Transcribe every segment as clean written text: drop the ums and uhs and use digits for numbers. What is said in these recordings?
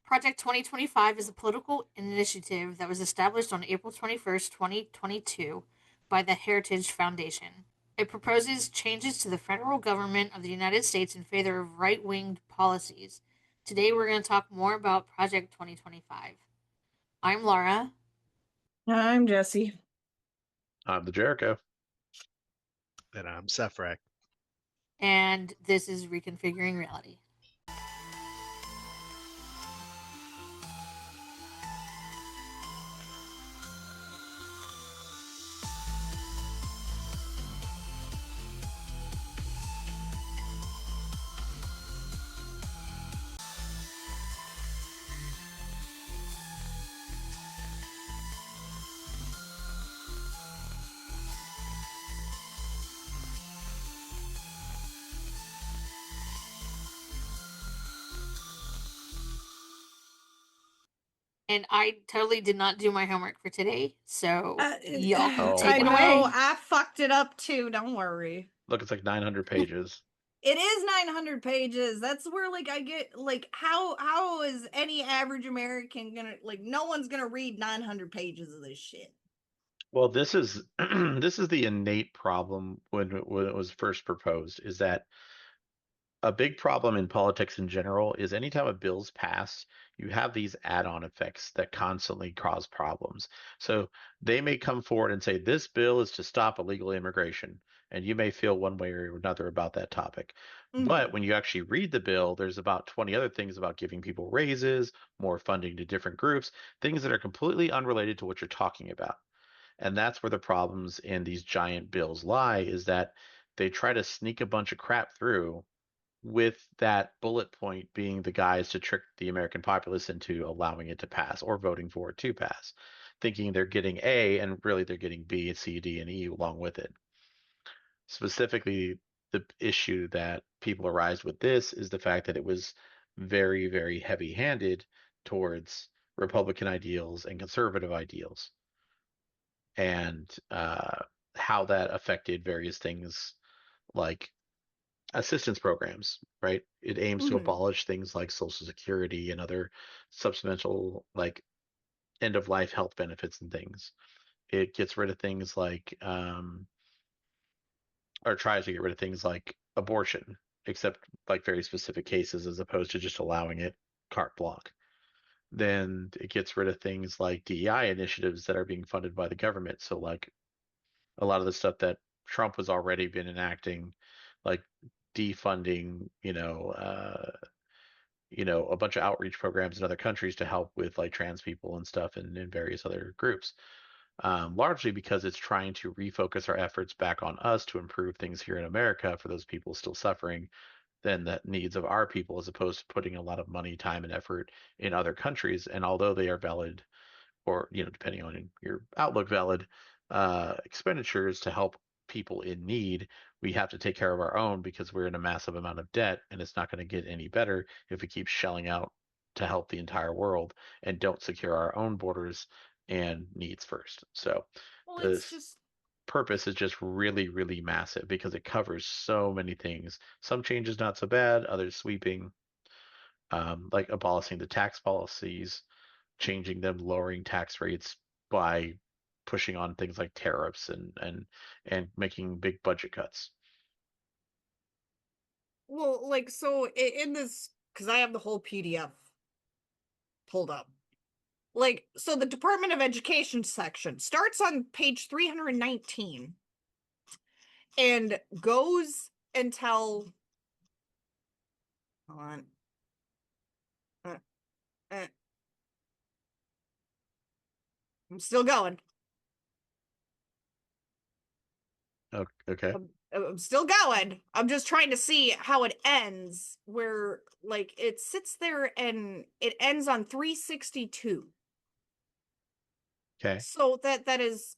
Project 2025 is a political initiative that was established on April 21st, 2022 by the Heritage Foundation. It proposes changes to the federal government of the United States in favor of right-winged policies. Today we're going to talk more about Project 2025. I'm Laura. I'm Jesse. I'm the Jericho. And I'm Sefrak. And this is Reconfiguring Reality. And I totally did not do my homework for today, so y'all can take it away. I fucked it up too. Don't worry. Look, it's like 900 pages. It is 900 pages. That's where I get how is any average American gonna no one's gonna read 900 pages of this shit. Well, this is this is the innate problem when it was first proposed, is that a big problem in politics in general is anytime a bill's passed, you have these add-on effects that constantly cause problems. So they may come forward and say, this bill is to stop illegal immigration, and you may feel one way or another about that topic. But when you actually read the bill, there's about 20 other things about giving people raises, more funding to different groups, things that are completely unrelated to what you're talking about. And that's where the problems in these giant bills lie, is that they try to sneak a bunch of crap through, with that bullet point being the guise to trick the American populace into allowing it to pass or voting for it to pass, thinking they're getting A and really they're getting B, C, D, and E along with it. Specifically, the issue that people arise with this is the fact that it was very, very heavy-handed towards Republican ideals and conservative ideals, and how that affected various things like assistance programs, right? It aims to abolish things like Social Security and other supplemental, like end of life health benefits and things. It gets rid of things like, or tries to get rid of things like abortion, except like very specific cases, as opposed to just allowing it carte blanche. Then it gets rid of things like DEI initiatives that are being funded by the government. So, like a lot of the stuff that Trump has already been enacting, like defunding, a bunch of outreach programs in other countries to help with like trans people and stuff, and in various other groups, largely because it's trying to refocus our efforts back on us to improve things here in America for those people still suffering than the needs of our people, as opposed to putting a lot of money, time, and effort in other countries. And although they are valid, or depending on your outlook, valid expenditures to help people in need, we have to take care of our own because we're in a massive amount of debt, and it's not going to get any better if we keep shelling out to help the entire world and don't secure our own borders and needs first. So this purpose is just really, really massive because it covers so many things. Some changes not so bad, others sweeping, like abolishing the tax policies, changing them, lowering tax rates by pushing on things like tariffs and making big budget cuts. Well, so in this, because I have the whole PDF pulled up. So the Department of Education section starts on page 319 and goes until, hold on. I'm still going. Okay. I'm still going. I'm just trying to see how it ends, where it sits there and it ends on 362. Okay. So that is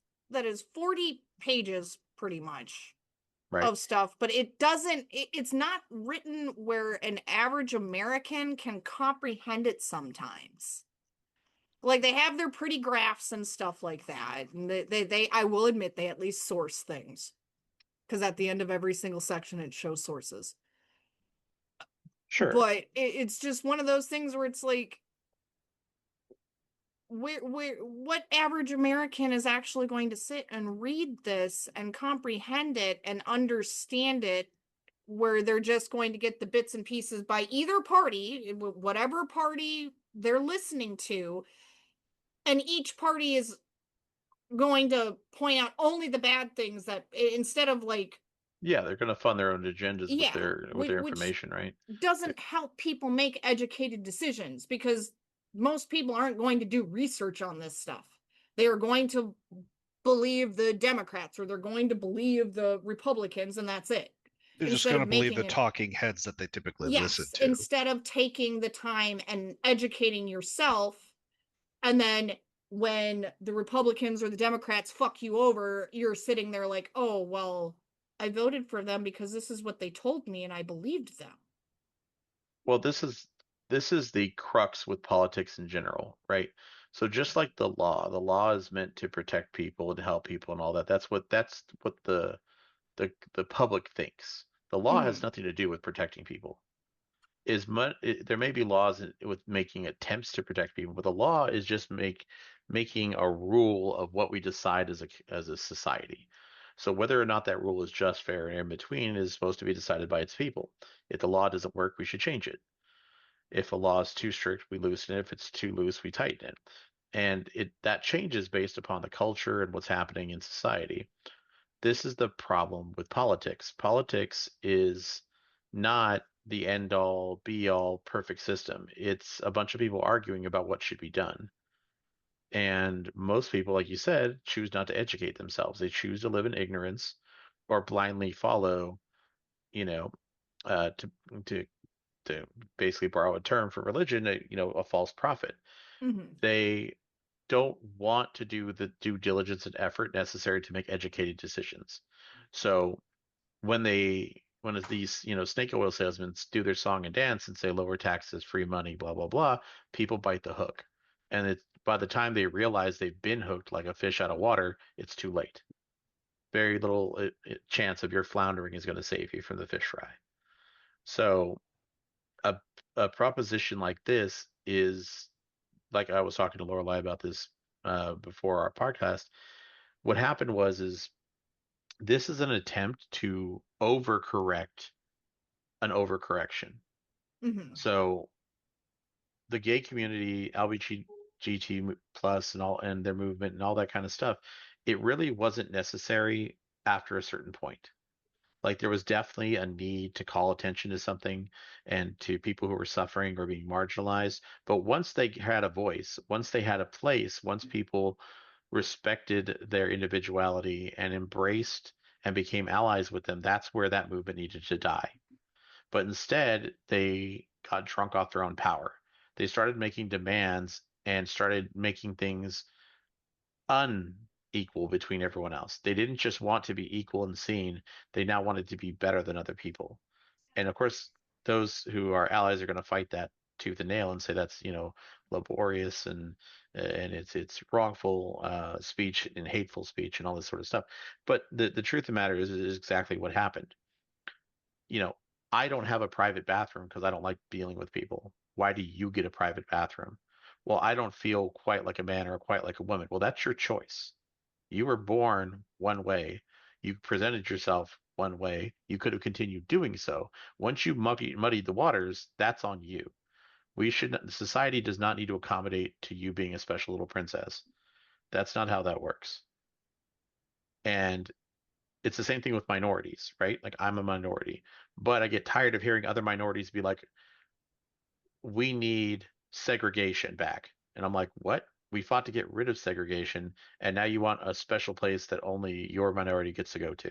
40 pages pretty much, right, of stuff, but it's not written where an average American can comprehend it sometimes. They have their pretty graphs and stuff like that, and they I will admit they at least source things, because at the end of every single section it shows sources. Sure. But it's just one of those things where it's like, what average American is actually going to sit and read this and comprehend it and understand it, where they're just going to get the bits and pieces by either party, whatever party they're listening to, and each party is going to point out only the bad things, that instead of like, Yeah, they're going to fund their own agendas with yeah, their which information, right? doesn't help people make educated decisions, because most people aren't going to do research on this stuff. They are going to believe the Democrats, or they're going to believe the Republicans, and that's it. They're just Instead going of to believe the making it, talking heads that they typically listen yes, to. instead of taking the time and educating yourself, and then when the Republicans or the Democrats fuck you over, you're sitting there like, oh, well, I voted for them because this is what they told me and I believed them. Well, this is the crux with politics in general, right? So just like the law is meant to protect people and help people and all that. That's what the public thinks. The law has Mm-hmm. nothing to do with protecting people. There may be laws with making attempts to protect people, but the law is just making a rule of what we decide as a society. So whether or not that rule is just, fair, and in between is supposed to be decided by its people. If the law doesn't work, we should change it. If a law is too strict, we loosen it. If it's too loose, we tighten it. And that changes based upon the culture and what's happening in society. This is the problem with politics. Politics is not the end all be all perfect system. It's a bunch of people arguing about what should be done. And most people, like you said, choose not to educate themselves. They choose to live in ignorance or blindly follow, you know, uh, to to to basically borrow a term for religion, a false prophet. Mm-hmm. They don't want to do the due diligence and effort necessary to make educated decisions. So when these snake oil salesmen do their song and dance and say lower taxes, free money, blah blah blah, people bite the hook, and by the time they realize they've been hooked like a fish out of water, it's too late. Very little chance of your floundering is going to save you from the fish fry. So a proposition like this is, like I was talking to Lorelai about this before our podcast. What happened is this is an attempt to overcorrect an overcorrection. Mm-hmm. So the gay community, LBGT plus, and their movement and all that kind of stuff, it really wasn't necessary after a certain point. Like there was definitely a need to call attention to something and to people who were suffering or being marginalized. But once they had a voice, once they had a place, once people respected their individuality and embraced and became allies with them, that's where that movement needed to die. But instead, they got drunk off their own power. They started making demands and started making things unequal between everyone else. They didn't just want to be equal and seen, they now wanted to be better than other people. And of course, those who are allies are going to fight that tooth and nail and say that's, laborious and it's wrongful speech and hateful speech and all this sort of stuff. But the truth of the matter is exactly what happened. you know, I don't have a private bathroom because I don't like dealing with people. Why do you get a private bathroom? Well, I don't feel quite like a man or quite like a woman. Well, that's your choice. You were born one way. You presented yourself one way. You could have continued doing so. Once you muddied the waters, that's on you. Society does not need to accommodate to you being a special little princess. That's not how that works. And it's the same thing with minorities, right? Like I'm a minority, but I get tired of hearing other minorities be like, we need segregation back. And I'm like, what? We fought to get rid of segregation, and now you want a special place that only your minority gets to go to.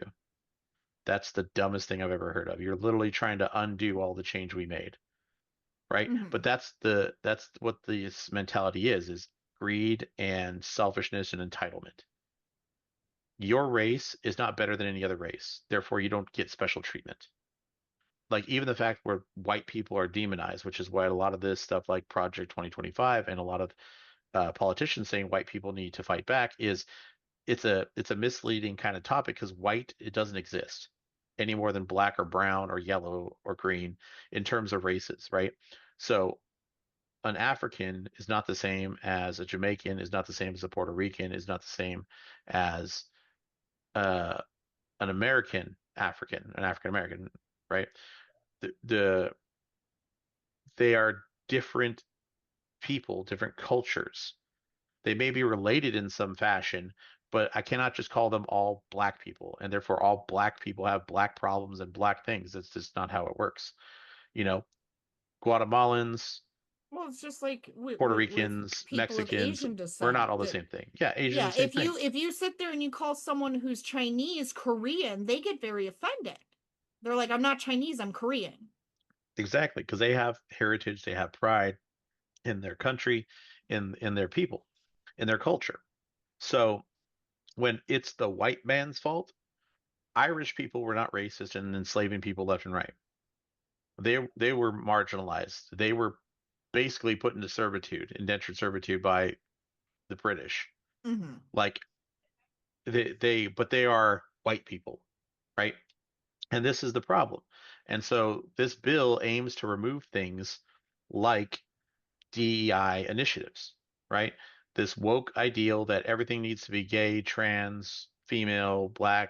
That's the dumbest thing I've ever heard of. You're literally trying to undo all the change we made, right? Mm-hmm. But that's what this mentality is greed and selfishness and entitlement. Your race is not better than any other race. Therefore, you don't get special treatment. Like even the fact where white people are demonized, which is why a lot of this stuff like Project 2025 and a lot of politicians saying white people need to fight back is it's a misleading kind of topic because white it doesn't exist any more than black or brown or yellow or green in terms of races, right? So an African is not the same as a Jamaican, is not the same as a Puerto Rican, is not the same as uh, an an African American, right? The they are different people, different cultures. They may be related in some fashion, but I cannot just call them all black people, and therefore all black people have black problems and black things. That's just not how it works. You know, Guatemalans, Well, it's just like Puerto with Ricans, people of Mexicans, Asian we're descent. not all the That same thing. Yeah, Asians are yeah, the same thing. if you sit there and you call someone who's Chinese Korean, they get very offended. They're like, I'm not Chinese, I'm Korean. Exactly, because they have heritage, they have pride in their country, in their people, in their culture. So when it's the white man's fault, Irish people were not racist and enslaving people left and right. They were marginalized. They were basically put into servitude, indentured servitude by the British. Mm-hmm. Like but they are white people, right? And this is the problem. And so this bill aims to remove things like DEI initiatives, right? This woke ideal that everything needs to be gay, trans, female, black,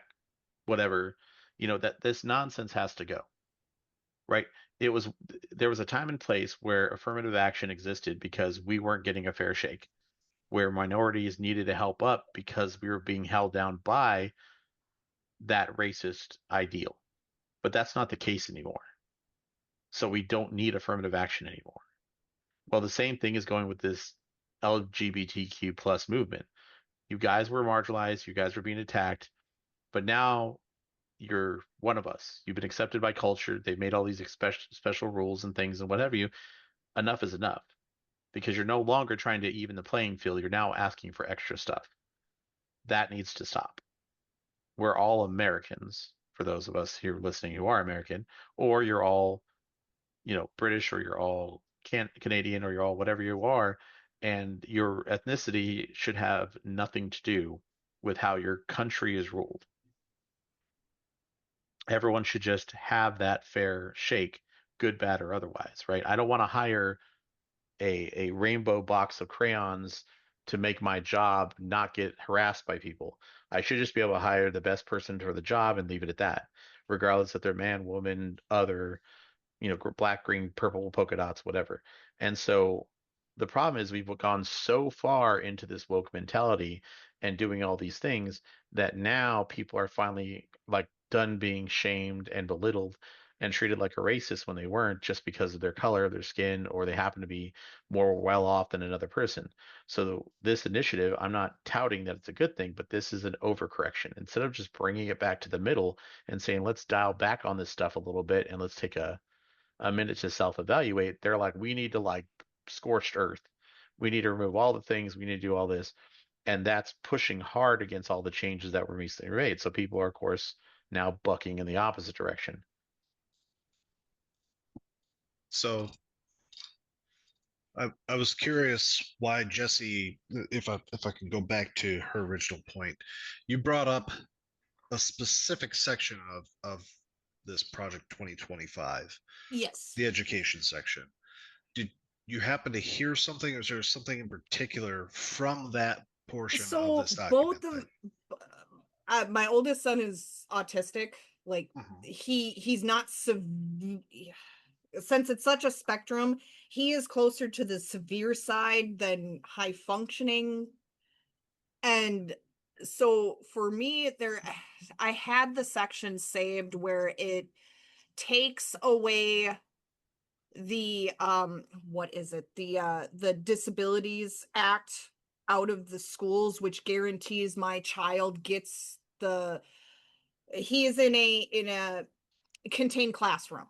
whatever, that this nonsense has to go, right? It was There was a time and place where affirmative action existed because we weren't getting a fair shake, where minorities needed to help up because we were being held down by that racist ideal. But that's not the case anymore. So we don't need affirmative action anymore. Well, the same thing is going with this LGBTQ plus movement. You guys were marginalized, you guys were being attacked, but now you're one of us. You've been accepted by culture. They've made all these special rules and things and whatever you. Enough is enough because you're no longer trying to even the playing field. You're now asking for extra stuff. That needs to stop. We're all Americans, for those of us here listening who are American, or you're all, British, or you're all Canadian, or you're all whatever you are, and your ethnicity should have nothing to do with how your country is ruled. Everyone should just have that fair shake, good, bad, or otherwise, right? I don't want to hire a rainbow box of crayons to make my job not get harassed by people. I should just be able to hire the best person for the job and leave it at that, regardless if they're man, woman, other, black, green, purple, polka dots, whatever. And so the problem is we've gone so far into this woke mentality and doing all these things that now people are finally like done being shamed and belittled and treated like a racist when they weren't, just because of their color, their skin, or they happen to be more well off than another person. So this initiative, I'm not touting that it's a good thing, but this is an overcorrection. Instead of just bringing it back to the middle and saying, let's dial back on this stuff a little bit and let's take a minute to self-evaluate, they're like, we need to like scorched earth. We need to remove all the things. We need to do all this. And that's pushing hard against all the changes that were recently made. So people are, of course, now bucking in the opposite direction. So I was curious why Jesse, if I can go back to her original point, you brought up a specific section of this project 2025, Yes. the education section. Did you happen to hear something, or is there something in particular from that portion of So this document both of that? my oldest son is autistic. Like Mhm. he's not since it's such a spectrum, he is closer to the severe side than high functioning. And so for me, I had the section saved where it takes away the what is it? The Disabilities Act out of the schools, which guarantees my child gets he is in a contained classroom.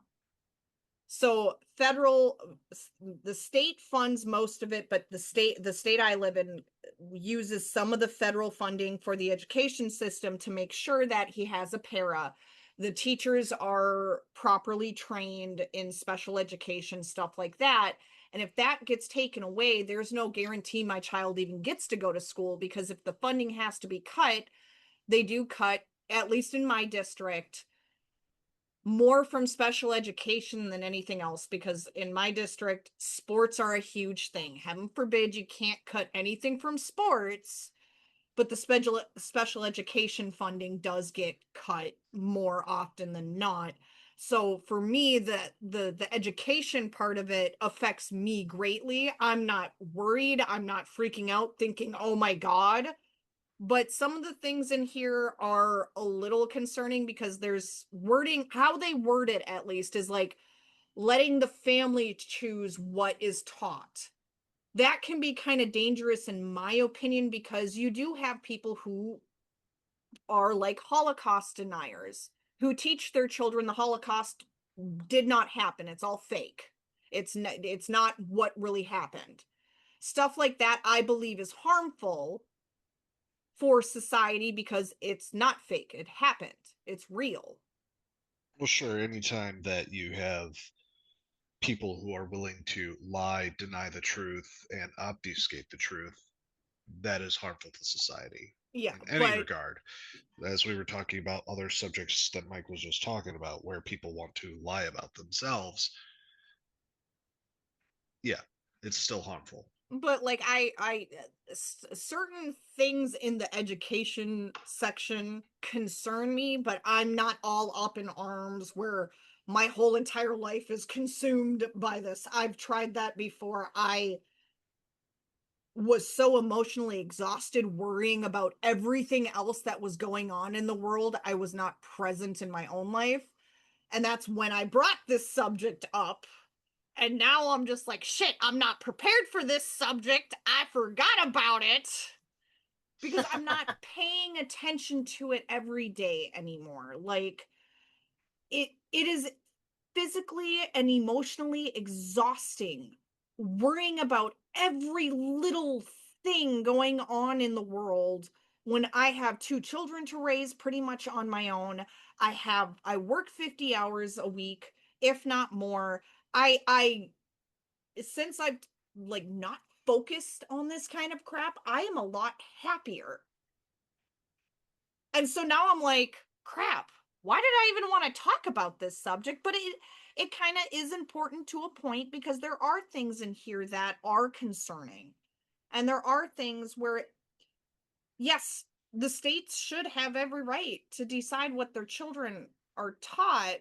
So the state funds most of it, but the state I live in uses some of the federal funding for the education system to make sure that he has a para. The teachers are properly trained in special education, stuff like that. And if that gets taken away, there's no guarantee my child even gets to go to school, because if the funding has to be cut, they do cut, at least in my district, more from special education than anything else, because in my district, sports are a huge thing. Heaven forbid you can't cut anything from sports, but the special education funding does get cut more often than not. So for me, the education part of it affects me greatly. I'm not worried. I'm not freaking out thinking, oh my God. But some of the things in here are a little concerning because there's wording, how they word it at least is like letting the family choose what is taught. That can be kind of dangerous in my opinion, because you do have people who are like Holocaust deniers who teach their children the Holocaust did not happen. It's all fake. It's not what really happened. Stuff like that I believe is harmful for society because it's not fake. It happened. It's real. Well, sure, anytime that you have people who are willing to lie, deny the truth, and obfuscate the truth, that is harmful to society Yeah, in any but regard. As we were talking about other subjects that Mike was just talking about, where people want to lie about themselves, yeah, it's still harmful. like certain things in the education section concern me, but I'm not all up in arms where my whole entire life is consumed by this. I've tried that before. I was so emotionally exhausted worrying about everything else that was going on in the world. I was not present in my own life. And that's when I brought this subject up. And now I'm just like, shit, I'm not prepared for this subject. I forgot about it because I'm not paying attention to it every day anymore. Like it is physically and emotionally exhausting worrying about every little thing going on in the world when I have two children to raise pretty much on my own. I work 50 hours a week, if not more. I since I've like not focused on this kind of crap, I am a lot happier. And so now I'm like, crap, why did I even want to talk about this subject? But it kind of is important to a point because there are things in here that are concerning. And there are things where, yes, the states should have every right to decide what their children are taught,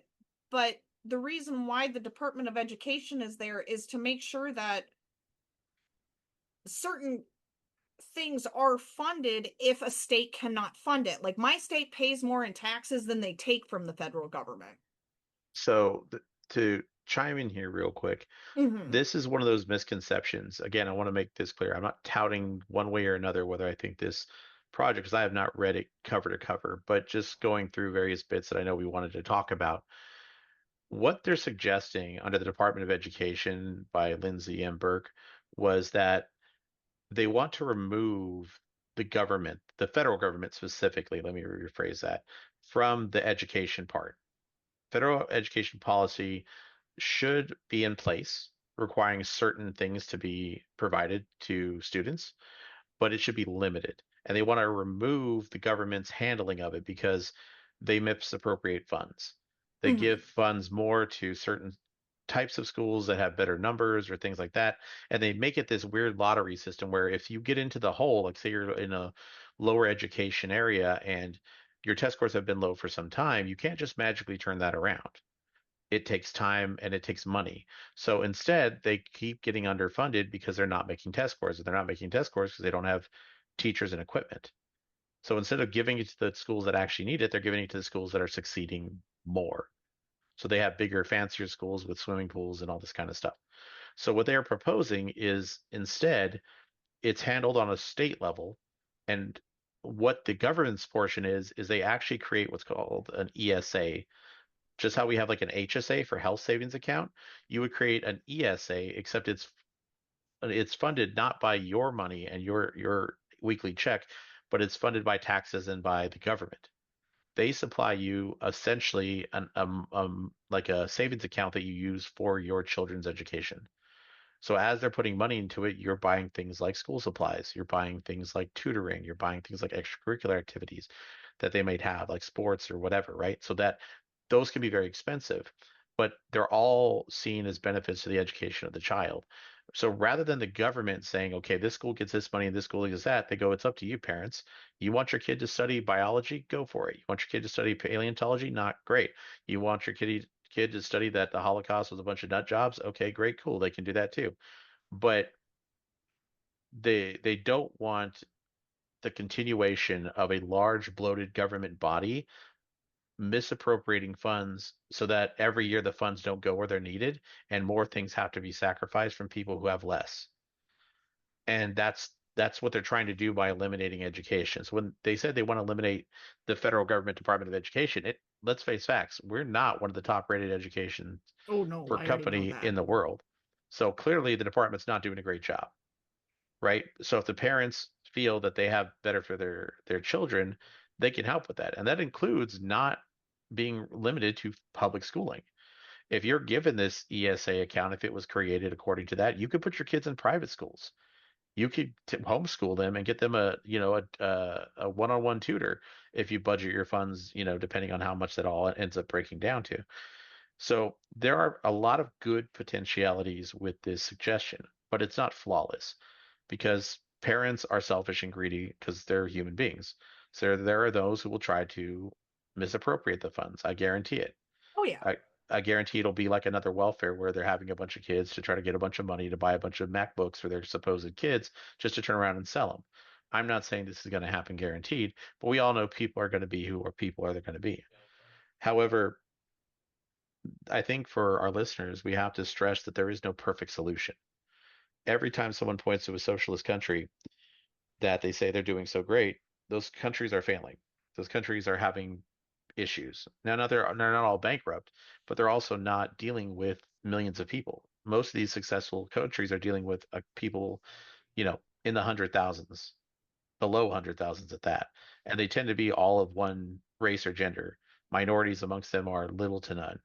but the reason why the Department of Education is there is to make sure that certain things are funded if a state cannot fund it. Like my state pays more in taxes than they take from the federal government. So to chime in here real quick, Mm-hmm. this is one of those misconceptions. Again, I want to make this clear. I'm not touting one way or another whether I think this project, because I have not read it cover to cover, but just going through various bits that I know we wanted to talk about. What they're suggesting under the Department of Education by Lindsay M. Burke was that they want to remove the government, the federal government specifically, let me rephrase that, from the education part. Federal education policy should be in place, requiring certain things to be provided to students, but it should be limited. And they want to remove the government's handling of it because they misappropriate funds. They Mm-hmm. give funds more to certain types of schools that have better numbers or things like that. And they make it this weird lottery system where if you get into the hole, like say you're in a lower education area and your test scores have been low for some time, you can't just magically turn that around. It takes time and it takes money. So instead, they keep getting underfunded because they're not making test scores. And they're not making test scores because they don't have teachers and equipment. So instead of giving it to the schools that actually need it, they're giving it to the schools that are succeeding more. So they have bigger, fancier schools with swimming pools and all this kind of stuff. So what they're proposing is instead it's handled on a state level. And what the government's portion is they actually create what's called an ESA, just how we have like an HSA for health savings account, you would create an ESA, except it's funded not by your money and your weekly check, but it's funded by taxes and by the government. They supply you essentially an like a savings account that you use for your children's education. So as they're putting money into it, you're buying things like school supplies, you're buying things like tutoring, you're buying things like extracurricular activities that they might have, like sports or whatever, right? So that those can be very expensive, but they're all seen as benefits to the education of the child. So rather than the government saying, okay, this school gets this money and this school gets that, they go, it's up to you, parents. You want your kid to study biology? Go for it. You want your kid to study paleontology? Not great. You want your kid to study that the Holocaust was a bunch of nut jobs? Okay, great, cool. They can do that too. But they don't want the continuation of a large bloated government body misappropriating funds so that every year the funds don't go where they're needed and more things have to be sacrificed from people who have less. And that's what they're trying to do by eliminating education. So when they said they want to eliminate the federal government Department of Education, let's face facts, we're not one of the top rated education Oh no, for I already know company that. in the world. So clearly the department's not doing a great job, right? So if the parents feel that they have better for their children, they can help with that. And that includes not being limited to public schooling. If you're given this ESA account, if it was created according to that, you could put your kids in private schools. You could homeschool them and get them a one-on-one tutor if you budget your funds, depending on how much that all ends up breaking down to. So there are a lot of good potentialities with this suggestion, but it's not flawless because parents are selfish and greedy because they're human beings. So there are those who will try to misappropriate the funds. I guarantee it. Oh yeah. I guarantee it'll be like another welfare where they're having a bunch of kids to try to get a bunch of money to buy a bunch of MacBooks for their supposed kids just to turn around and sell them. I'm not saying this is going to happen guaranteed, but we all know people are going to be who are people are they going to be. However, I think for our listeners, we have to stress that there is no perfect solution. Every time someone points to a socialist country that they say they're doing so great, those countries are failing. Those countries are having issues. Now, they're not all bankrupt, but they're also not dealing with millions of people. Most of these successful countries are dealing with people, in the hundred thousands, below hundred thousands at that, and they tend to be all of one race or gender. Minorities amongst them are little to none.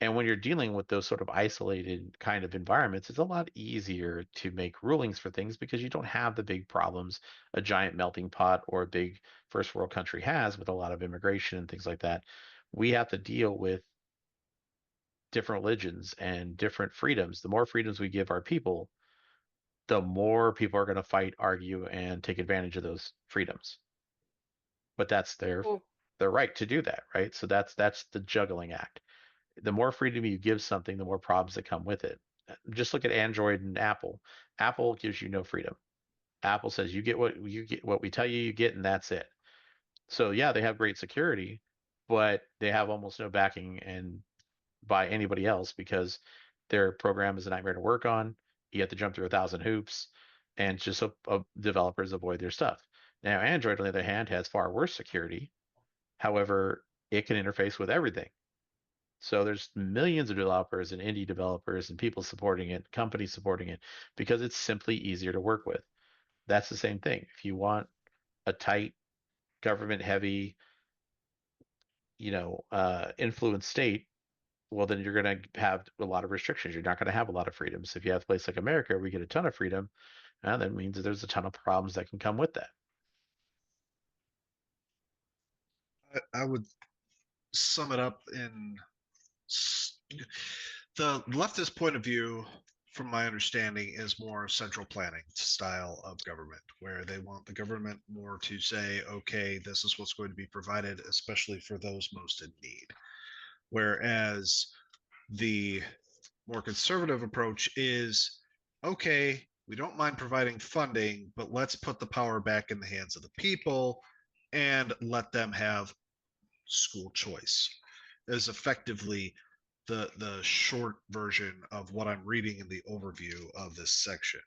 And when you're dealing with those sort of isolated kind of environments, it's a lot easier to make rulings for things because you don't have the big problems a giant melting pot or a big first world country has with a lot of immigration and things like that. We have to deal with different religions and different freedoms. The more freedoms we give our people, the more people are going to fight, argue, and take advantage of those freedoms. But that's Well, their right to do that, right? So that's the juggling act. The more freedom you give something, the more problems that come with it. Just look at Android and Apple. Apple gives you no freedom. Apple says you get what we tell you you get, and that's it. So yeah, they have great security, but they have almost no backing and by anybody else because their program is a nightmare to work on. You have to jump through 1,000 hoops, and just so developers avoid their stuff. Now, Android, on the other hand, has far worse security. However, it can interface with everything. So there's millions of developers and indie developers and people supporting it, companies supporting it, because it's simply easier to work with. That's the same thing. If you want a tight, government heavy, influence state, well, then you're going to have a lot of restrictions. You're not going to have a lot of freedoms. If you have a place like America where we get a ton of freedom, that means that there's a ton of problems that can come with that. I would sum it up in the leftist point of view, from my understanding, is more central planning style of government, where they want the government more to say, okay, this is what's going to be provided, especially for those most in need. Whereas the more conservative approach is, okay, we don't mind providing funding, but let's put the power back in the hands of the people and let them have school choice, is effectively the short version of what I'm reading in the overview of this section.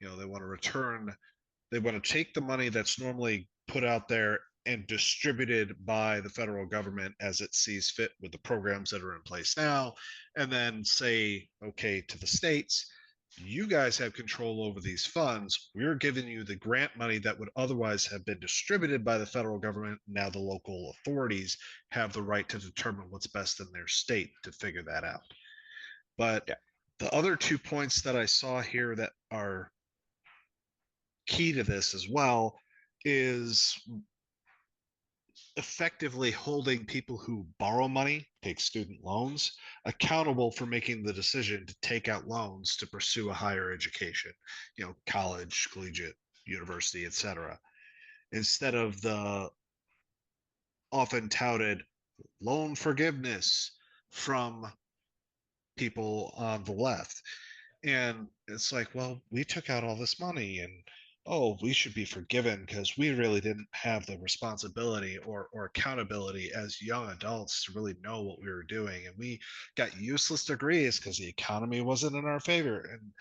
They want to return, they want to take the money that's normally put out there and distributed by the federal government as it sees fit with the programs that are in place now, and then say, okay, to the states, you guys have control over these funds. We're giving you the grant money that would otherwise have been distributed by the federal government. Now the local authorities have the right to determine what's best in their state to figure that out. But Yeah. the other 2 points that I saw here that are key to this as well is effectively holding people who borrow money, take student loans, accountable for making the decision to take out loans to pursue a higher education, college, collegiate, university, etc., instead of the often touted loan forgiveness from people on the left. And it's like, well, we took out all this money and oh, we should be forgiven because we really didn't have the responsibility or accountability as young adults to really know what we were doing. And we got useless degrees because the economy wasn't in our favor. And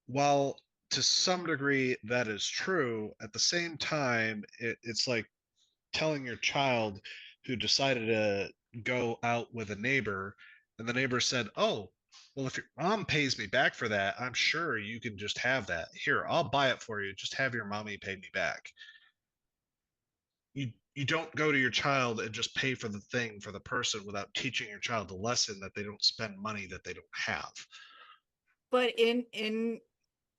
while to some degree that is true, at the same time, it's like telling your child who decided to go out with a neighbor and the neighbor said, oh, well, if your mom pays me back for that, I'm sure you can just have that. Here, I'll buy it for you. Just have your mommy pay me back. You don't go to your child and just pay for the thing for the person without teaching your child the lesson that they don't spend money that they don't have. But in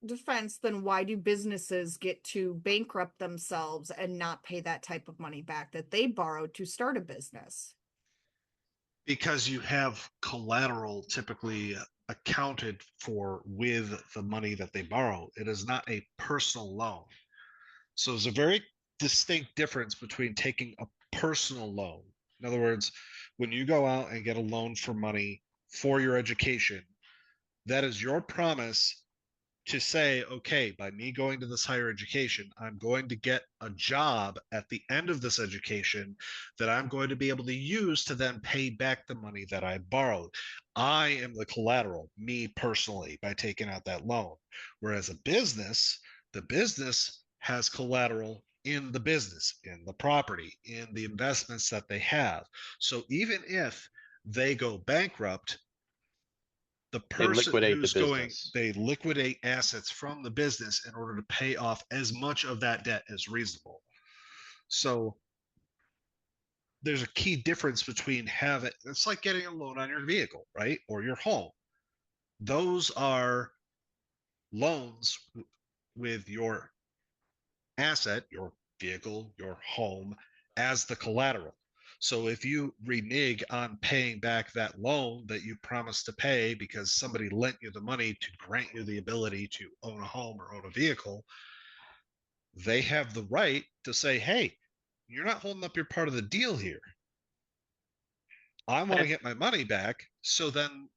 defense, then why do businesses get to bankrupt themselves and not pay that type of money back that they borrowed to start a business? Because you have collateral typically accounted for with the money that they borrow. It is not a personal loan. So there's a very distinct difference between taking a personal loan. In other words, when you go out and get a loan for money for your education, that is your promise to say, okay, by me going to this higher education, I'm going to get a job at the end of this education that I'm going to be able to use to then pay back the money that I borrowed. I am the collateral, me personally, by taking out that loan. Whereas a business, the business has collateral in the business, in the property, in the investments that they have. So even if they go bankrupt, the They person liquidate the who's going, business. they liquidate assets from the business in order to pay off as much of that debt as reasonable. So there's a key difference between having, it's like getting a loan on your vehicle, right? Or your home. Those are loans with your asset, your vehicle, your home as the collateral. So if you renege on paying back that loan that you promised to pay because somebody lent you the money to grant you the ability to own a home or own a vehicle, they have the right to say, hey, you're not holding up your part of the deal here. I want to And get my money back. So then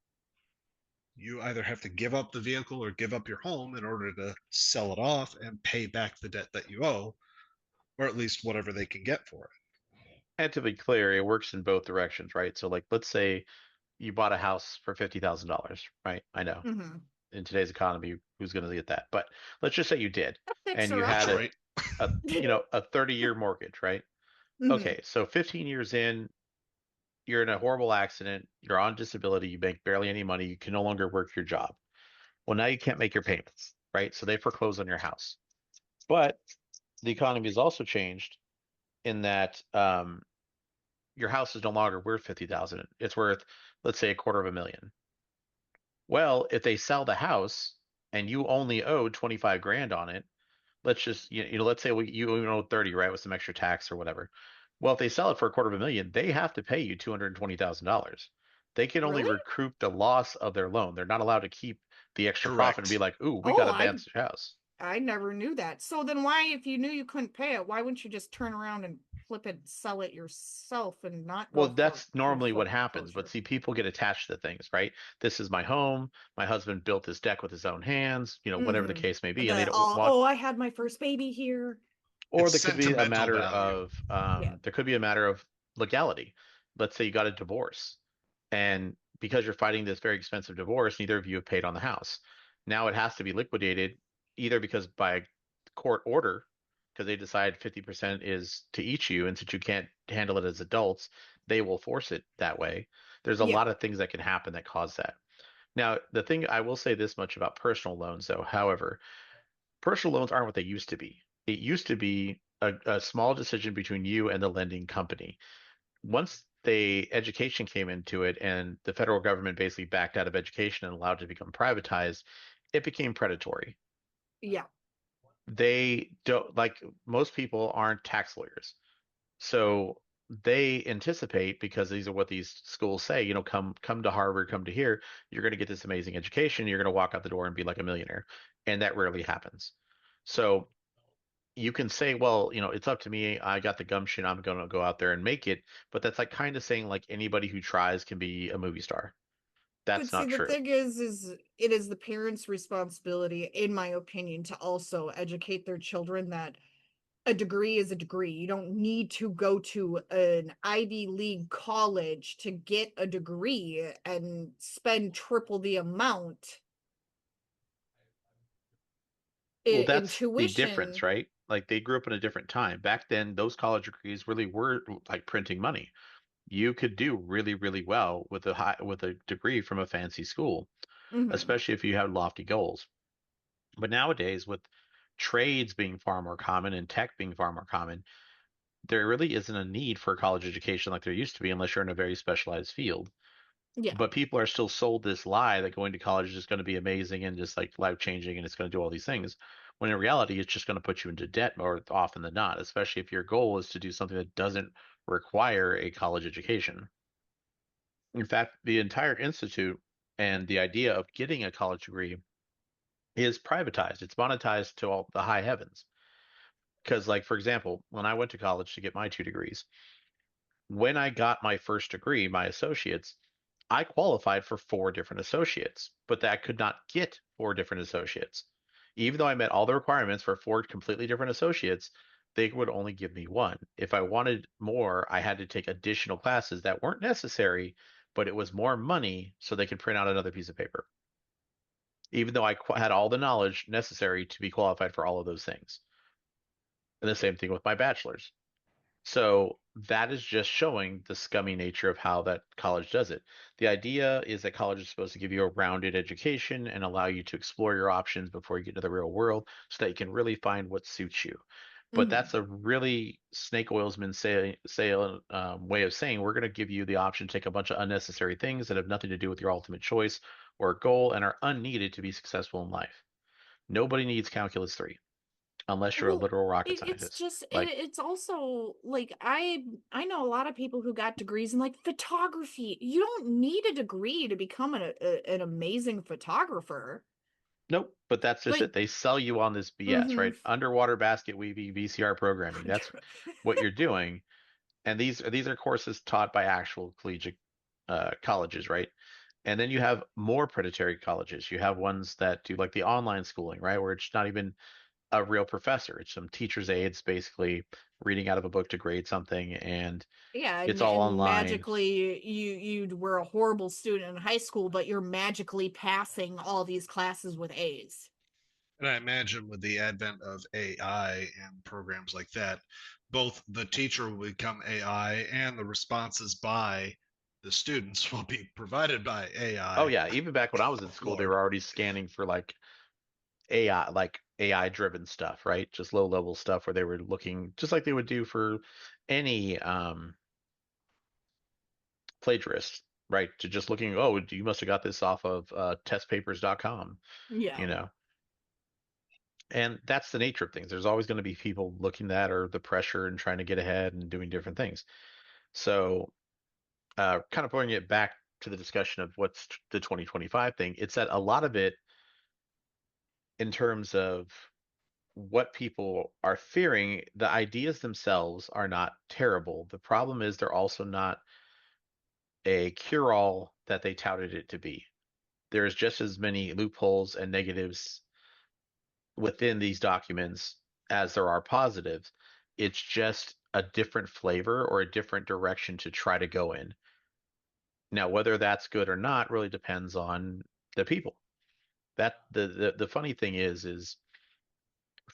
you either have to give up the vehicle or give up your home in order to sell it off and pay back the debt that you owe, or at least whatever they can get for it. and to be clear, it works in both directions, right? So like let's say you bought a house for $50,000, right? I know Mm-hmm. in today's economy, who's going to get that? But let's just say you did, and you Fixer had upper. Detroit. a 30-year mortgage, right? Mm-hmm. Okay, so 15 years in, you're in a horrible accident, you're on disability, you make barely any money, you can no longer work your job. Well, now you can't make your payments, right? So they foreclose on your house. But the economy has also changed in that your house is no longer worth 50,000. It's worth, let's say, a quarter of a million. Well, if they sell the house and you only owe 25 grand on it, let's just let's say you owe 30, right, with some extra tax or whatever. Well, if they sell it for a quarter of a million, they have to pay you $220,000. They can only Really? recoup the loss of their loan. They're not allowed to keep the extra profit and be Correct. like, "Ooh, we got Oh, a I bad house." I never knew that. So then why, if you knew you couldn't pay it, why wouldn't you just turn around and flip it, sell it yourself and not Well, go that's for normally what happens, but foreclosure? see, people get attached to things, right? This is my home. My husband built this deck with his own hands, whatever the Mm-hmm. case may be, and they The don't all, want. oh, I had my first baby here. Or It's there could be a sentimental matter value. of Yeah. there could be a matter of legality. Let's say you got a divorce, and because you're fighting this very expensive divorce, neither of you have paid on the house. Now it has to be liquidated either because by court order, because they decide 50% is to each you, and since you can't handle it as adults, they will force it that way. There's a Yeah. lot of things that can happen that cause that. Now, the thing I will say this much about personal loans, though, however, personal loans aren't what they used to be. It used to be a small decision between you and the lending company. Once the education came into it and the federal government basically backed out of education and allowed it to become privatized, it became predatory. Yeah. They don't, like, most people aren't tax lawyers. So they anticipate, because these are what these schools say, come to Harvard, come to here, you're going to get this amazing education, you're going to walk out the door and be like a millionaire. And that rarely happens. So you can say, well, it's up to me. I got the gumption. I'm going to go out there and make it. But that's like kind of saying like anybody who tries can be a movie star. But That's see, not the true. thing is it is the parents' responsibility, in my opinion, to also educate their children that a degree is a degree. You don't need to go to an Ivy League college to get a degree and spend triple the amount Well, in that's the difference, tuition. right? Like they grew up in a different time. Back then, those college degrees really were like printing money. You could do really, really well with a degree from a fancy school, Hmm. especially if you had lofty goals. But nowadays, with trades being far more common and tech being far more common, there really isn't a need for a college education like there used to be unless you're in a very specialized field. Yeah. But people are still sold this lie that going to college is just going to be amazing and just like life changing and it's going to do all these things. When in reality, it's just going to put you into debt more often than not, especially if your goal is to do something that doesn't require a college education. In fact, the entire institute and the idea of getting a college degree is privatized. It's monetized to all the high heavens. Because, like, for example, when I went to college to get my 2 degrees, when I got my first degree, my associates, I qualified for 4 different associates, but that could not get 4 different associates. Even though I met all the requirements for 4 completely different associates, they would only give me one. If I wanted more, I had to take additional classes that weren't necessary, but it was more money so they could print out another piece of paper, even though I had all the knowledge necessary to be qualified for all of those things. And the same thing with my bachelor's. So that is just showing the scummy nature of how that college does it. The idea is that college is supposed to give you a rounded education and allow you to explore your options before you get into the real world so that you can really find what suits you. But Hmm. that's a really snake oilsman way of saying we're going to give you the option to take a bunch of unnecessary things that have nothing to do with your ultimate choice or goal and are unneeded to be successful in life. Nobody needs calculus 3 unless you're a Well, literal rocket it's scientist. just Like, it's also like I know a lot of people who got degrees in like photography. You don't need a degree to become an amazing photographer. nope, but that's just Like, it. They sell you on this BS, hmm. right? Underwater basket weaving, VCR programming. That's what you're doing. And these are courses taught by actual collegiate colleges, right? And then you have more predatory colleges. You have ones that do like the online schooling, right? Where it's not even a real professor. It's some teacher's aides basically reading out of a book to grade something, and Yeah, it's all and online. magically you were a horrible student in high school, but you're magically passing all these classes with A's. And I imagine with the advent of AI and programs like that, both the teacher will become AI and the responses by the students will be provided by Oh AI. yeah, even back when I was in school, they Lord. were already scanning for like AI driven stuff, right? Just low level stuff where they were looking just like they would do for any plagiarist, right? To just looking, oh, you must have got this off of testpapers.com, Yeah. you know. And that's the nature of things. There's always going to be people looking at or the pressure and trying to get ahead and doing different things. So, kind of bringing it back to the discussion of what's the 2025 thing, it's that a lot of it in terms of what people are fearing, the ideas themselves are not terrible. The problem is they're also not a cure-all that they touted it to be. There's just as many loopholes and negatives within these documents as there are positives. It's just a different flavor or a different direction to try to go in. Now, whether that's good or not really depends on the people. That the funny thing is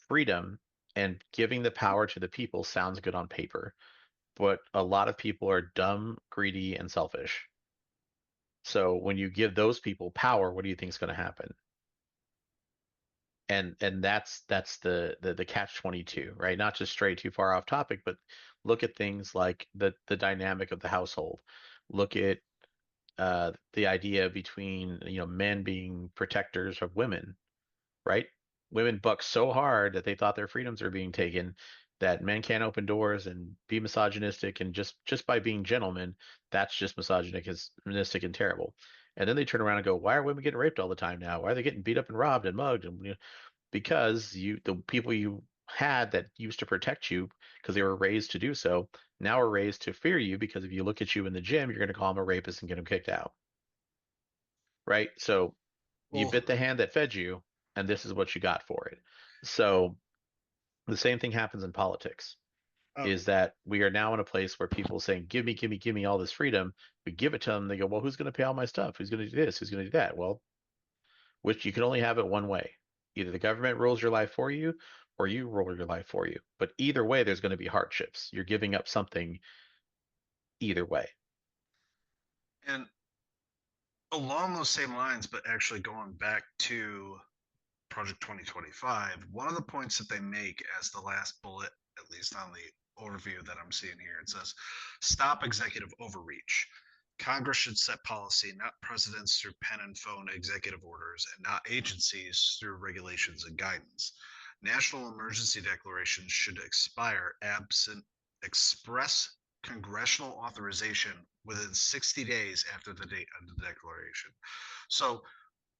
freedom and giving the power to the people sounds good on paper, but a lot of people are dumb, greedy, and selfish. So when you give those people power, what do you think is going to happen? And that's the catch 22, right? Not just stray too far off topic, but look at things like the dynamic of the household. Look at the idea between men being protectors of women, right? Women buck so hard that they thought their freedoms are being taken, that men can't open doors and be misogynistic, and just by being gentlemen, that's just misogynistic and terrible. And then they turn around and go, why are women getting raped all the time now? Why are they getting beat up and robbed and mugged? And because the people you had that used to protect you because they were raised to do so now are raised to fear you, because if you look at you in the gym, you're going to call them a rapist and get them kicked out, right? So you Well, bit the hand that fed you, and this is what you got for it. So the same thing happens in politics, uh, is that we are now in a place where people saying, give me all this freedom. We give it to them. They go, well, who's going to pay all my stuff? Who's going to do this? Who's going to do that? Well, which you can only have it one way. Either the government rules your life for you, or you rule your life for you. But either way, there's going to be hardships. You're giving up something either way. and along those same lines, but actually going back to Project 2025, one of the points that they make as the last bullet, at least on the overview that I'm seeing here, it says, stop executive overreach. Congress should set policy, not presidents through pen and phone executive orders, and not agencies through regulations and guidance. National emergency declarations should expire absent express congressional authorization within 60 days after the date of the declaration. So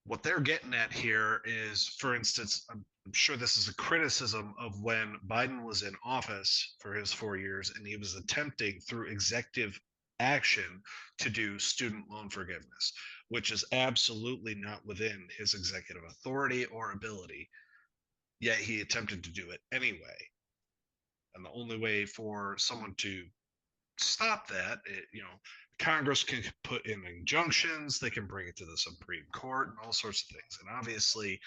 what they're getting at here is, for instance, I'm sure this is a criticism of when Biden was in office for his 4 years and he was attempting through executive action to do student loan forgiveness, which is absolutely not within his executive authority or ability. Yet he attempted to do it anyway. And the only way for someone to stop that, Congress can put in injunctions, they can bring it to the Supreme Court, and all sorts of things. And obviously,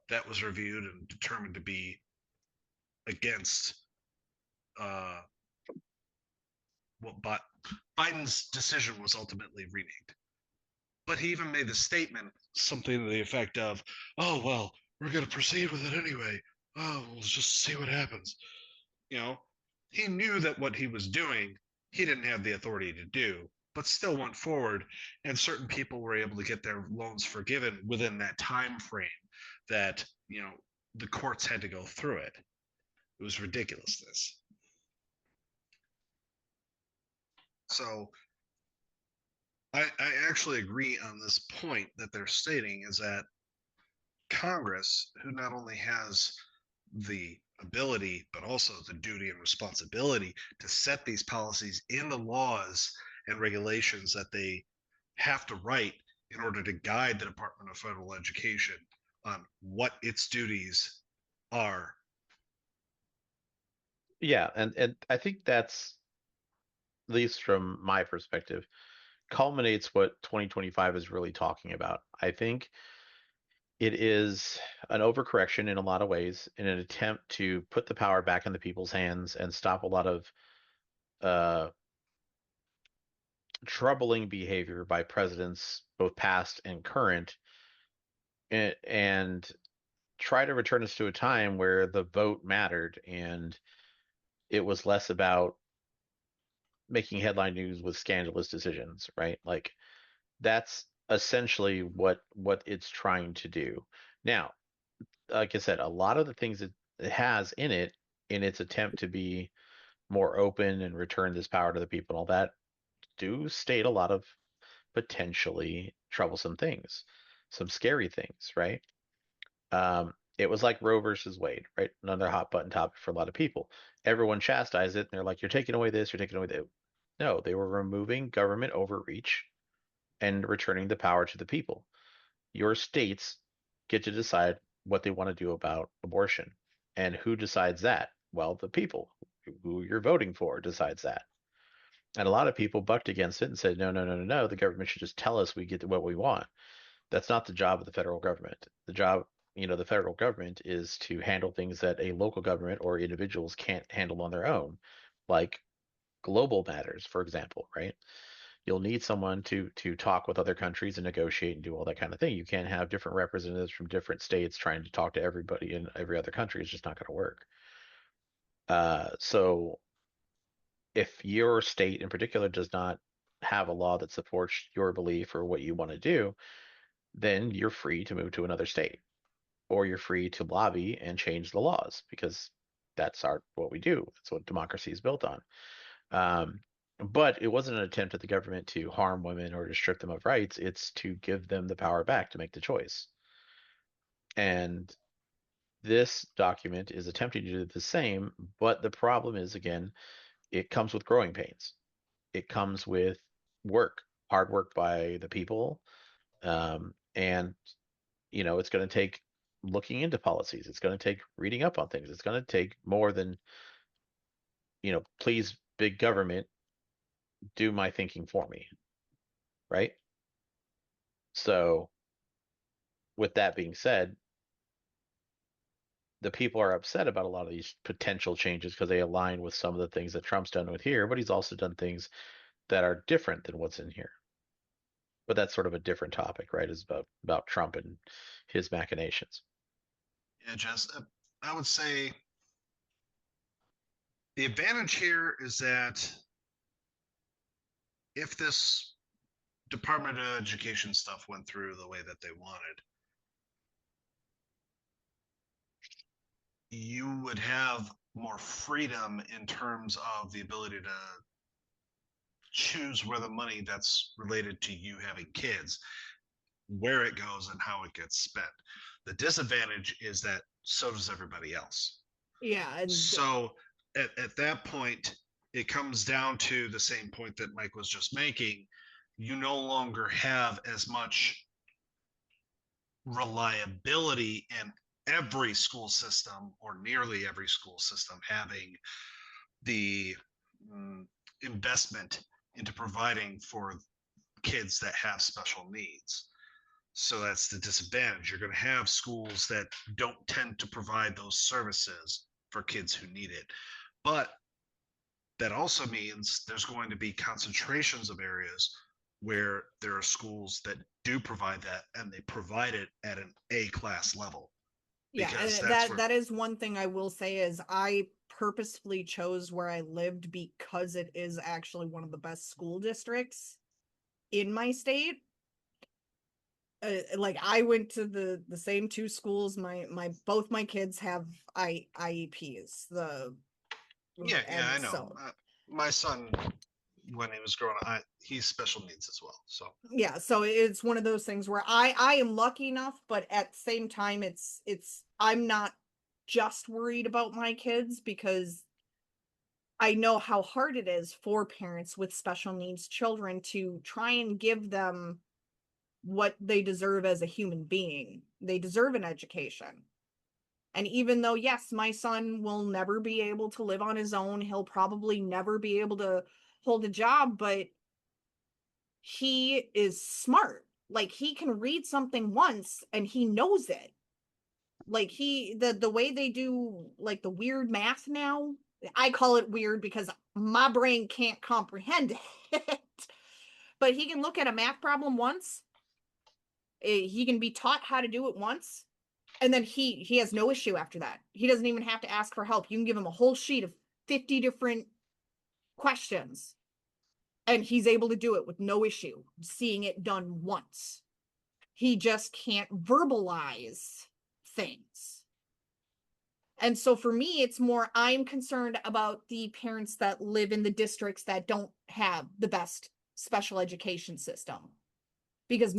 that was reviewed and determined to be against uh, what Biden's decision was ultimately remade. But he even made the statement, something to the effect of, "Oh well, we're going to proceed with it anyway. Oh, we'll just see what happens." You know, he knew that what he was doing, he didn't have the authority to do, but still went forward, and certain people were able to get their loans forgiven within that time frame that the courts had to go through it. It was ridiculousness. So I actually agree on this point that they're stating, is that Congress, who not only has the ability, but also the duty and responsibility to set these policies in the laws and regulations that they have to write in order to guide the Department of Federal Education on what its duties are. Yeah, and I think that's, at least from my perspective, culminates what 2025 is really talking about. I think it is an overcorrection in a lot of ways, in an attempt to put the power back in the people's hands and stop a lot of uh, troubling behavior by presidents, both past and current, and try to return us to a time where the vote mattered and it was less about making headline news with scandalous decisions, right? Like that's essentially what it's trying to do. Now, like I said, a lot of the things that it has in it, in its attempt to be more open and return this power to the people and all that, do state a lot of potentially troublesome things, some scary things, right? It was like Roe versus Wade, right? Another hot button topic for a lot of people. Everyone chastised it, and they're like, "You're taking away this, you're taking away that." No, they were removing government overreach and returning the power to the people. Your states get to decide what they want to do about abortion. And who decides that? Well, the people who you're voting for decides that. And a lot of people bucked against it and said, no, no, no, no, no. The government should just tell us we get what we want. That's not the job of the federal government. The job, the federal government is to handle things that a local government or individuals can't handle on their own, like global matters, for example, right? You'll need someone to talk with other countries and negotiate and do all that kind of thing. You can't have different representatives from different states trying to talk to everybody in every other country. It's just not going to work. So if your state in particular does not have a law that supports your belief or what you want to do, then you're free to move to another state, or you're free to lobby and change the laws, because that's what we do. That's what democracy is built on. But it wasn't an attempt at the government to harm women or to strip them of rights. It's to give them the power back to make the choice. And this document is attempting to do the same, but the problem is, again, it comes with growing pains. It comes with work, hard work by the people, and it's going to take looking into policies. It's going to take reading up on things. It's going to take more than please, big government, do my thinking for me, right? So, with that being said, the people are upset about a lot of these potential changes because they align with some of the things that Trump's done with here, but he's also done things that are different than what's in here. But that's sort of a different topic, right? Is about Trump and his machinations. Yeah, Jess, I would say the advantage here is that if this Department of Education stuff went through the way that they wanted, you would have more freedom in terms of the ability to choose where the money that's related to you having kids, where it goes and how it gets spent. The disadvantage is that so does everybody else. Yeah. And so at that point, it comes down to the same point that Mike was just making. You no longer have as much reliability in every school system or nearly every school system having the investment into providing for kids that have special needs. So that's the disadvantage. You're going to have schools that don't tend to provide those services for kids who need it. But that also means there's going to be concentrations of areas where there are schools that do provide that, and they provide it at an A-class level. Yeah, and that is one thing I will say is I purposefully chose where I lived because it is actually one of the best school districts in my state. Like I went to the same two schools. Both my kids have IEPs. Yeah, I know. So, my son, when he was growing up, he's special needs as well. So yeah, so it's one of those things where I am lucky enough, but at the same time, it's I'm not just worried about my kids because I know how hard it is for parents with special needs children to try and give them what they deserve as a human being. They deserve an education. And even though, yes, my son will never be able to live on his own, he'll probably never be able to hold a job, but he is smart. Like he can read something once and he knows it. Like the way they do like the weird math now, I call it weird because my brain can't comprehend it. But he can look at a math problem once. He can be taught how to do it once, and then he has no issue after that. He doesn't even have to ask for help. You can give him a whole sheet of 50 different questions, and he's able to do it with no issue, seeing it done once. He just can't verbalize things. And so for me, it's more, I'm concerned about the parents that live in the districts that don't have the best special education system. Because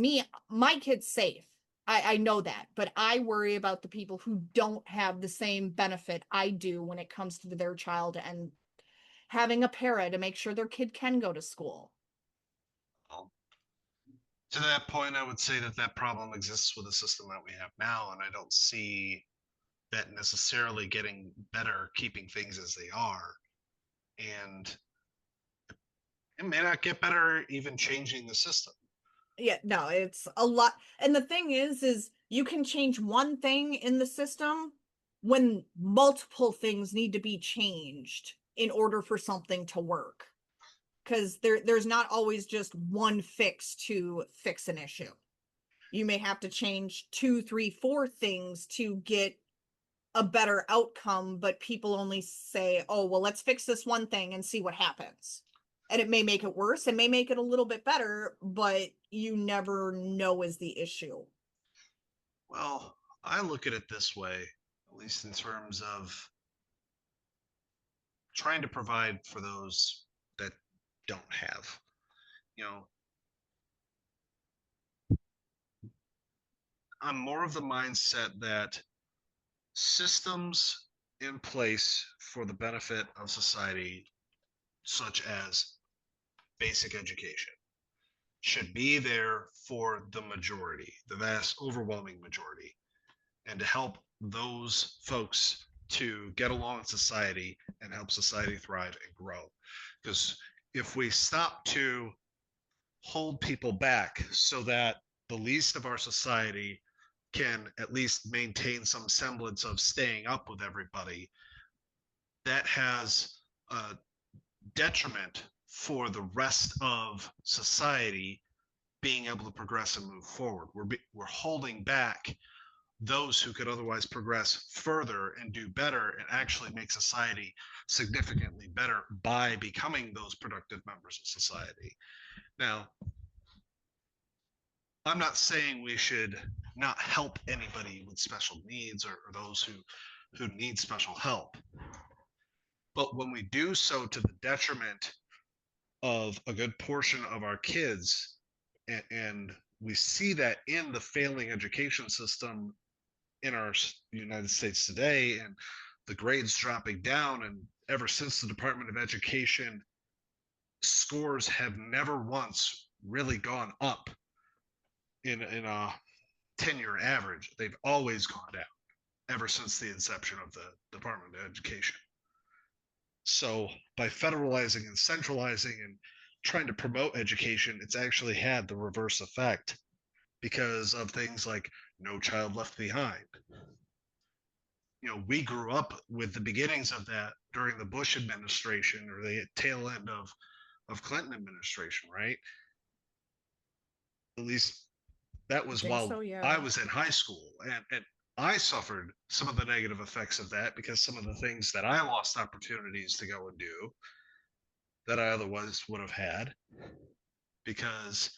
my kid's safe. I know that, but I worry about the people who don't have the same benefit I do when it comes to their child and having a para to make sure their kid can go to school. To that point, I would say that problem exists with the system that we have now, and I don't see that necessarily getting better, keeping things as they are. And it may not get better even changing the system. Yeah, no, it's a lot. And the thing is you can change one thing in the system when multiple things need to be changed in order for something to work. Because there's not always just one fix to fix an issue. You may have to change 2, 3, 4 things to get a better outcome, but people only say, oh, well, let's fix this one thing and see what happens. And it may make it worse, it may make it a little bit better, but you never know is the issue. Well, I look at it this way, at least in terms of trying to provide for those that don't have. You know, I'm more of the mindset that systems in place for the benefit of society, such as basic education, should be there for the majority, the vast overwhelming majority, and to help those folks to get along in society and help society thrive and grow. Because if we stop to hold people back so that the least of our society can at least maintain some semblance of staying up with everybody, that has a detriment for the rest of society being able to progress and move forward. We're holding back those who could otherwise progress further and do better and actually make society significantly better by becoming those productive members of society. Now, I'm not saying we should not help anybody with special needs or those who need special help. But when we do so to the detriment of a good portion of our kids, and we see that in the failing education system in our United States today, and the grades dropping down, and ever since the Department of Education, scores have never once really gone up in a 10-year average. They've always gone down ever since the inception of the Department of Education. So by federalizing and centralizing and trying to promote education, it's actually had the reverse effect because of things like No Child Left Behind. You know, we grew up with the beginnings of that during the Bush administration or the tail end of Clinton administration, right? At least that was while So, yeah. I was in high school, and I suffered some of the negative effects of that because some of the things that I lost opportunities to go and do that I otherwise would have had because,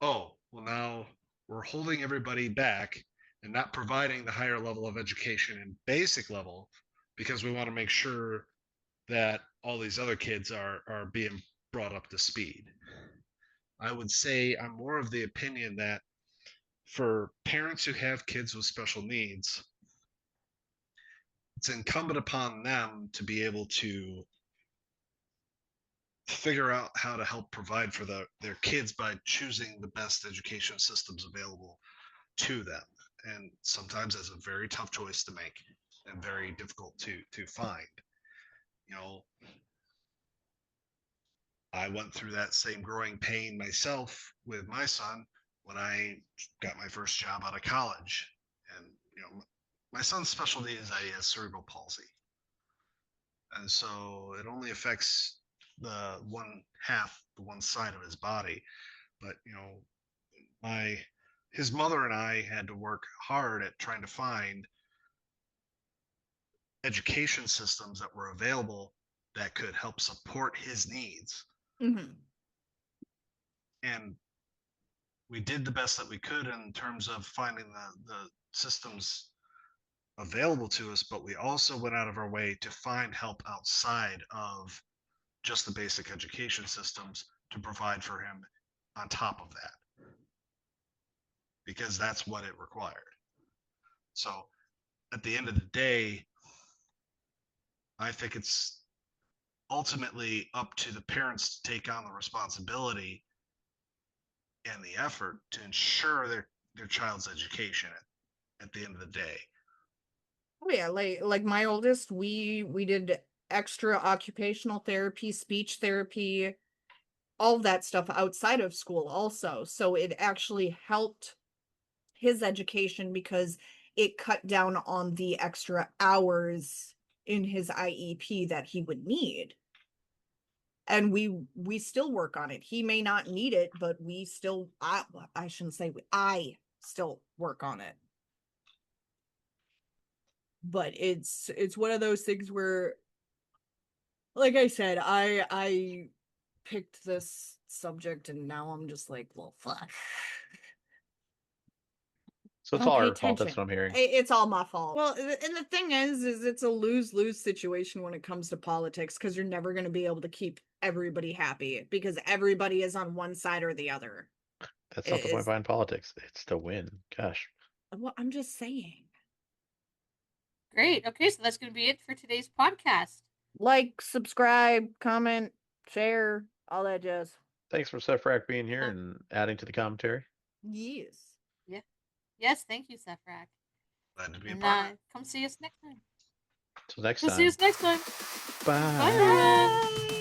oh, well, now we're holding everybody back and not providing the higher level of education and basic level because we want to make sure that all these other kids are being brought up to speed. I would say I'm more of the opinion that for parents who have kids with special needs, it's incumbent upon them to be able to figure out how to help provide for their kids by choosing the best education systems available to them. And sometimes that's a very tough choice to make and very difficult to find. You know, I went through that same growing pain myself with my son when I got my first job out of college. And, you know, my son's specialty is he has cerebral palsy. And so it only affects the one side of his body. But, you know, his mother and I had to work hard at trying to find education systems that were available that could help support his needs. Mm-hmm. And we did the best that we could in terms of finding the systems available to us, but we also went out of our way to find help outside of just the basic education systems to provide for him on top of that, because that's what it required. So at the end of the day, I think it's ultimately up to the parents to take on the responsibility and the effort to ensure their child's education at the end of the day. Oh yeah, like my oldest, we did extra occupational therapy, speech therapy, all that stuff outside of school also. So it actually helped his education because it cut down on the extra hours in his IEP that he would need. And we still work on it. He may not need it, but we still I shouldn't say I still work on it. But it's one of those things where, like I said, I picked this subject and now I'm just like, well, fuck. So it's Don't all pay our fault. That's attention. what I'm hearing. It's all my fault. Well, and the thing is it's a lose-lose situation when it comes to politics because you're never going to be able to keep everybody happy because everybody is on one side or the other. That's not the point It's behind politics. It's to win. Gosh. well, I'm just saying. Great. Okay, so that's going to be it for today's podcast. Like, subscribe, comment, share, all that jazz. Thanks for Sefrak being here and adding to the commentary. Yes. Yeah. Yes, thank you, Sefrak. Glad to be a And part of it. come see us next time. Till next Come see time. us next time. Bye. Bye, everyone. Bye.